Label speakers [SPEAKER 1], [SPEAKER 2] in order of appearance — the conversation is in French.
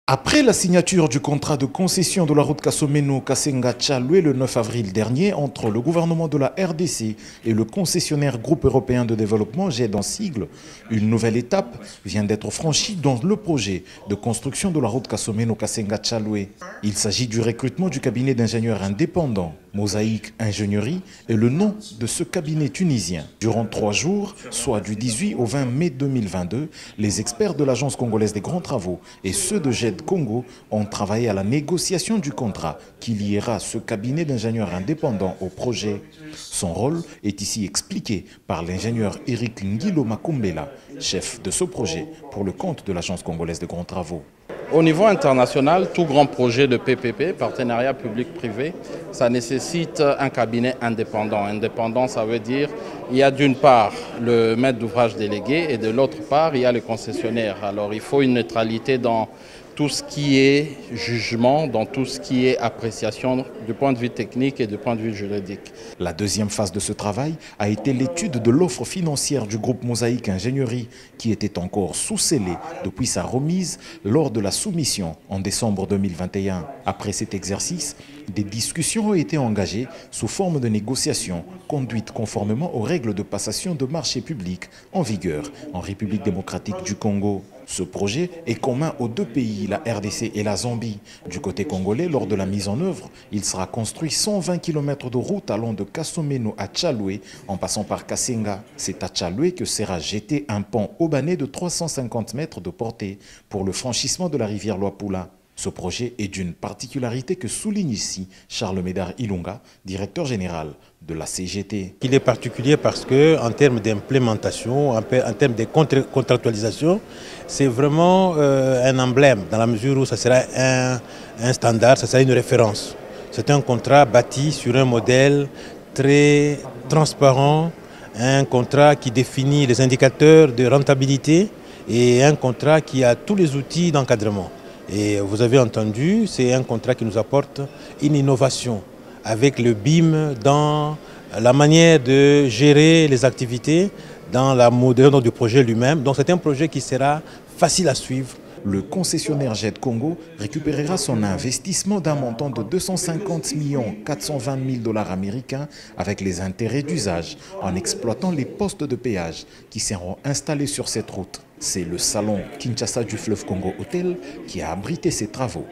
[SPEAKER 1] Après la signature du contrat de concession de la route Kasomeno-Kasenga-Tchaloué le 9 avril dernier entre le gouvernement de la RDC et le concessionnaire Groupe européen de développement, GED en sigle, une nouvelle étape vient d'être franchie dans le projet de construction de la route Kasomeno-Kasenga-Tchaloué. Il s'agit du recrutement du cabinet d'ingénieurs indépendants. Mosaïque Ingénierie est le nom de ce cabinet tunisien. Durant 3 jours, soit du 18 au 20 mai 2022, les experts de l'Agence congolaise des grands travaux et ceux de GED Congo ont travaillé à la négociation du contrat qui liera ce cabinet d'ingénieurs indépendants au projet. Son rôle est ici expliqué par l'ingénieur Eric Ngilo Makumbela, chef de ce projet pour le compte de l'Agence congolaise des grands travaux.
[SPEAKER 2] Au niveau international, tout grand projet de PPP, partenariat public-privé, ça nécessite un cabinet indépendant. Indépendant, ça veut dire il y a d'une part le maître d'ouvrage délégué et de l'autre part, il y a le concessionnaire. Alors il faut une neutralité dans tout ce qui est jugement, dans tout ce qui est appréciation du point de vue technique et du point de vue juridique.
[SPEAKER 1] La deuxième phase de ce travail a été l'étude de l'offre financière du groupe Mosaïque Ingénierie qui était encore sous-scellée depuis sa remise lors de la soumission en décembre 2021. Après cet exercice, des discussions ont été engagées sous forme de négociations conduites conformément aux règles de passation de marchés publics en vigueur en République démocratique du Congo. Ce projet est commun aux deux pays, la RDC et la Zambie. Du côté congolais, lors de la mise en œuvre, il sera construit 120 km de route allant de Kasomeno à Tchaloué en passant par Kasenga. C'est à Tchaloué que sera jeté un pont haubané de 350 mètres de portée pour le franchissement de la rivière Luapula. Ce projet est d'une particularité que souligne ici Charles Médard Ilunga, directeur général de la CGT.
[SPEAKER 3] Il est particulier parce qu'en termes d'implémentation, en termes de contractualisation, c'est vraiment un emblème dans la mesure où ça sera un standard, ça sera une référence. C'est un contrat bâti sur un modèle très transparent, un contrat qui définit les indicateurs de rentabilité et un contrat qui a tous les outils d'encadrement. Et vous avez entendu, c'est un contrat qui nous apporte une innovation avec le BIM dans la manière de gérer les activités, dans la moderne du projet lui-même. Donc c'est un projet qui sera facile à suivre.
[SPEAKER 1] Le concessionnaire GED Congo récupérera son investissement d'un montant de 250 420 000 dollars américains avec les intérêts d'usage en exploitant les postes de péage qui seront installés sur cette route. C'est le salon Kinshasa du fleuve Congo Hotel qui a abrité ces travaux.